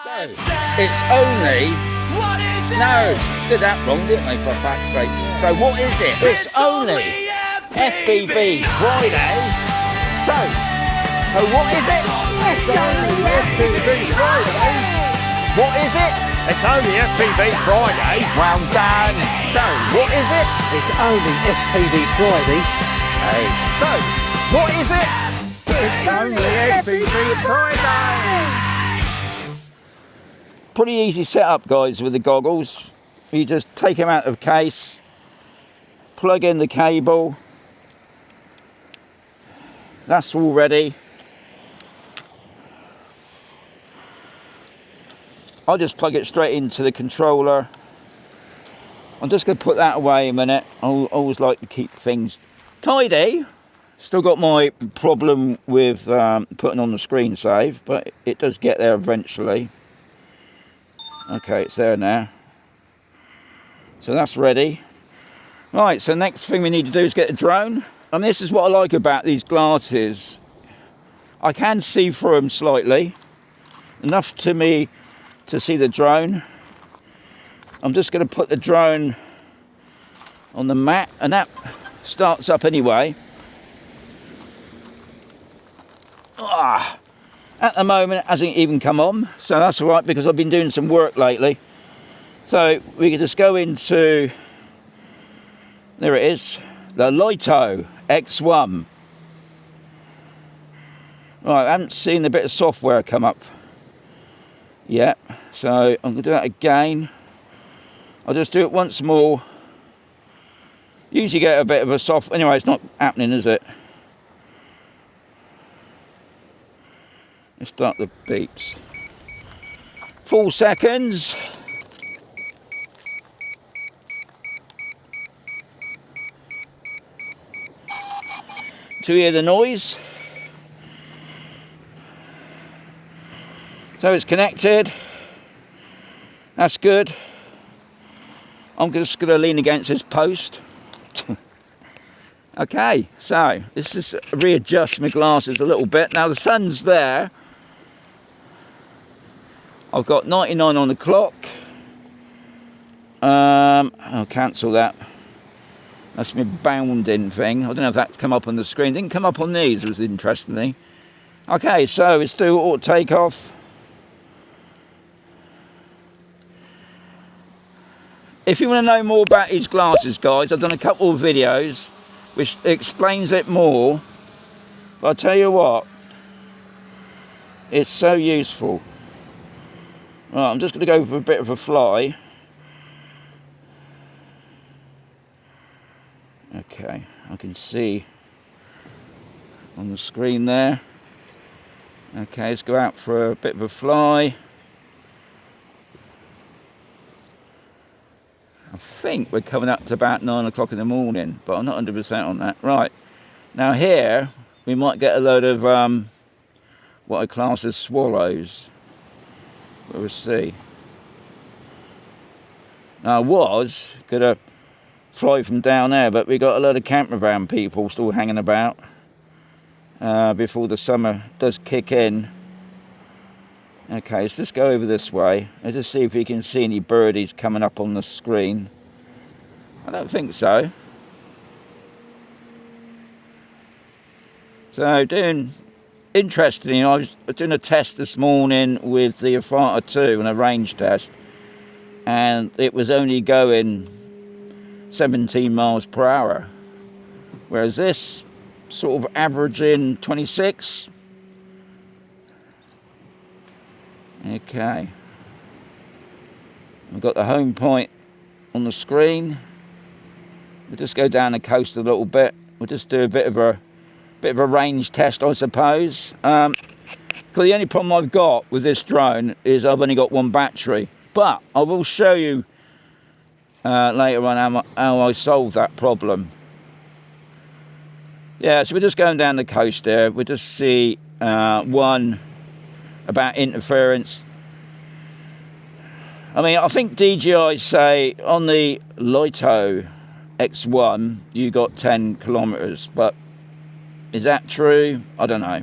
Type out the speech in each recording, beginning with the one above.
It's only... No, did that wrong, didn't we, for fuck's sake? So what is it? It's only FPV Friday. So what is it? It's only FPV Friday. What is it? It's only FPV Friday. Well done. So what is it? It's only FPV Friday. Hey. So what is it? It's only FPV Friday. Pretty easy setup, guys, with the goggles. You just take them out of the case, plug in the cable. That's all ready. I'll just plug it straight into the controller. I'm just going to put that away a minute. I always like to keep things tidy. Still got my problem with putting on the screen save, but it does get there eventually. Okay, it's there now. So that's ready. Right, so next thing we need to do is get a drone. And this is what I like about these glasses. I can see through them slightly. Enough to me to see the drone. I'm just going to put the drone on the mat, and that starts up anyway. At the moment it hasn't even come on, so that's all right because I've been doing some work lately. So we can just go into, there it is, the Lito X1. Right, I haven't seen the bit of software come up yet, so I'm going to do that again. I'll just do it once more. Usually get a bit of a soft, anyway it's not happening, is it? Let's start the beeps. 4 seconds. To hear the noise. So it's connected. That's good. I'm just going to lean against this post. Okay, so let's just readjust my glasses a little bit. Now the sun's there. I've got 99 on the clock. I'll cancel that. That's my bounding thing. I don't know if that's come up on the screen. Didn't come up on these, was interestingly. Okay, so let's do auto takeoff. If you want to know more about these glasses, guys, I've done a couple of videos which explains it more. But I'll tell you what, it's so useful. Right, I'm just going to go for a bit of a fly. Okay, I can see on the screen there. Okay, let's go out for a bit of a fly. I think we're coming up to about 9 o'clock in the morning, but I'm not 100% on that. Right, now here we might get a load of what I class as swallows. We'll see. Now I was gonna fly from down there, but we got a load of camper van people still hanging about before the summer does kick in. Okay, let's just go over this way and just see if we can see any birdies coming up on the screen. I don't think so. So interestingly, I was doing a test this morning with the Afata 2 and a range test, and it was only going 17 miles per hour, whereas this sort of averaging 26. Okay, we've got the home point on the screen. We'll just go down the coast a little bit. We'll just do a bit of a range test, I suppose. Because the only problem I've got with this drone is I've only got one battery. But I will show you later on how I solved that problem. Yeah, so we're just going down the coast there. We'll just see one about interference. I mean, I think DJI say on the Lito X1 you got 10 kilometers, but is that true? I don't know.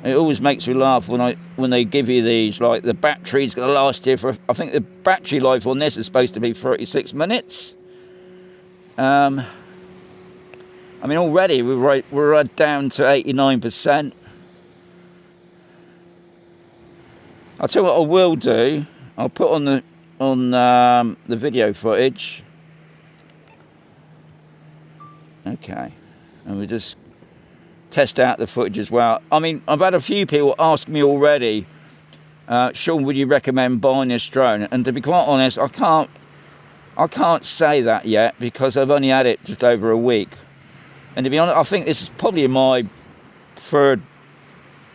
It always makes me laugh when they give you these, like the battery's going to last here for, I think the battery life on this is supposed to be 36 minutes. I mean, already we're down to 89%. I'll tell you what I will do. I'll put on the video footage. Okay, and we'll just test out the footage as well. I mean, I've had a few people ask me already, Shaun, would you recommend buying this drone? And to be quite honest, I can't say that yet because I've only had it just over a week. And to be honest, I think this is probably my third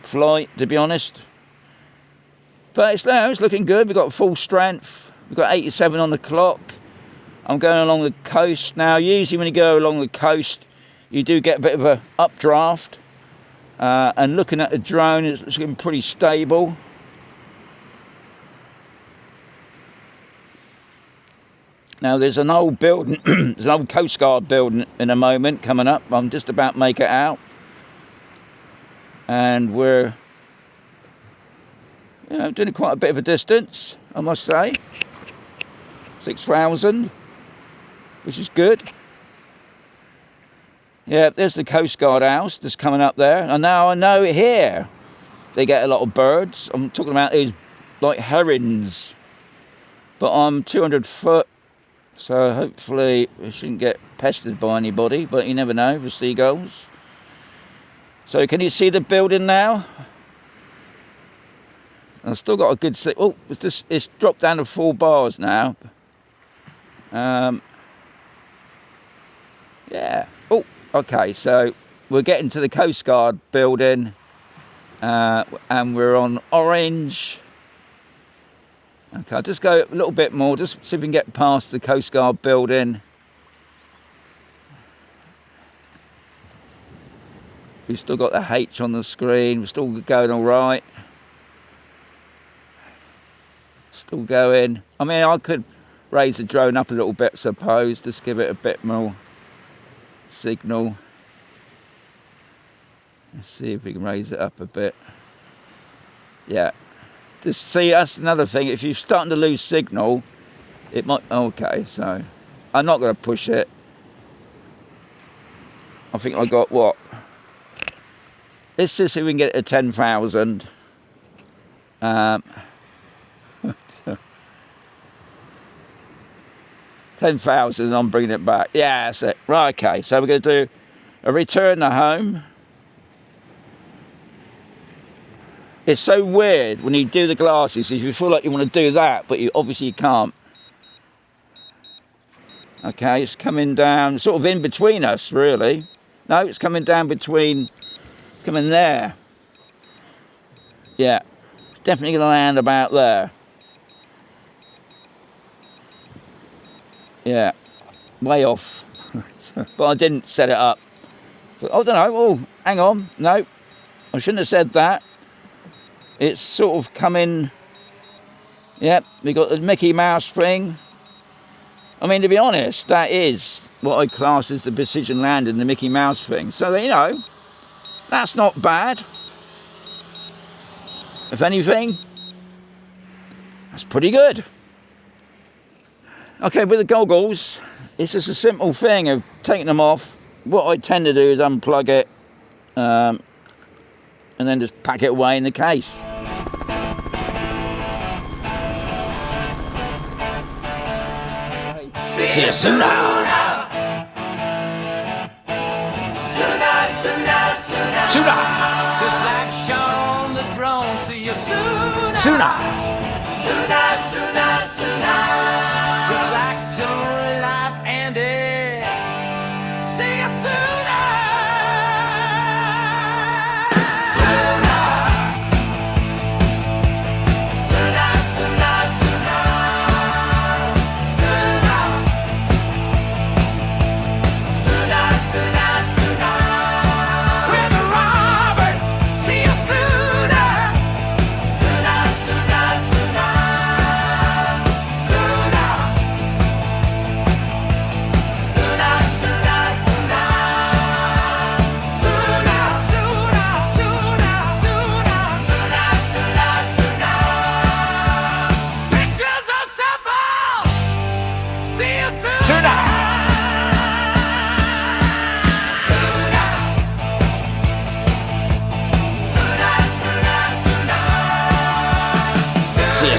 flight, to be honest. But it's looking good. We've got full strength. We've got 87 on the clock. I'm going along the coast now. Usually when you go along the coast, you do get a bit of a updraft. And looking at the drone, it's looking pretty stable. Now there's an old building, there's an old Coast Guard building in a moment coming up. I'm just about to make it out. And we're, you know, doing quite a bit of a distance, I must say. 6,000, which is good. Yeah, there's the Coast Guard house that's coming up there. And now I know here they get a lot of birds. I'm talking about these like herons. But I'm 200 foot. So hopefully we shouldn't get pestered by anybody, but you never know with seagulls. So can you see the building now? I've still got a good see. Oh, it's dropped down to 4 bars now. Yeah. Oh, okay. So we're getting to the Coast Guard building, and we're on orange. Okay, I'll just go a little bit more, just see if we can get past the Coast Guard building. We've still got the H on the screen, we're still going all right. Still going. I mean, I could raise the drone up a little bit, I suppose, just give it a bit more signal. Let's see if we can raise it up a bit. Yeah. See, that's another thing. If you're starting to lose signal, it might. Okay, so I'm not going to push it. I think I got what? Let's just see if we can get it to 10,000. 10,000. I'm bringing it back. Yeah, that's it. Right. Okay. So we're going to do a return to home. It's so weird when you do the glasses, if you feel like you want to do that, but you obviously can't. Okay, it's coming down, sort of in between us, really. No, it's coming down between, it's coming there. Yeah, definitely going to land about there. Yeah, way off. But I didn't set it up. But I don't know, oh, hang on, no, I shouldn't have said that. It's sort of coming, yep, we got the Mickey Mouse thing. I mean, to be honest, that is what I class as the precision landing, the Mickey Mouse thing. So, you know, that's not bad. If anything, that's pretty good. Okay, with the goggles, it's just a simple thing of taking them off. What I tend to do is unplug it, and then just pack it away in the case. See you soon now. Sooner. Just like Shaun the drone. See you sooner. Sooner. Just like Joy Life Andy. See you sooner. With the Roberts. See you sooner.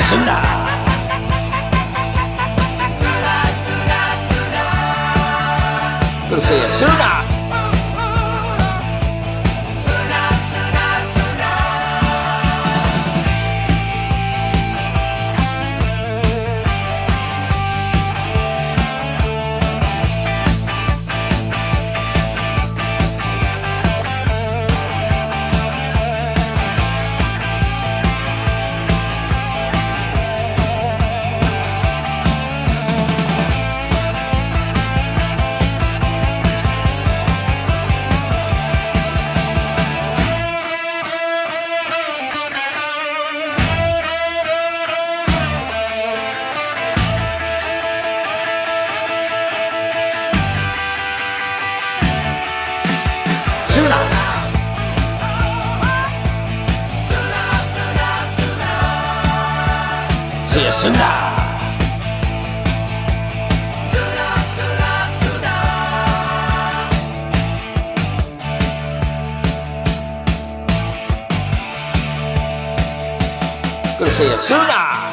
sooner. Gonna see you sooner. See you sooner. Gonna see you sooner.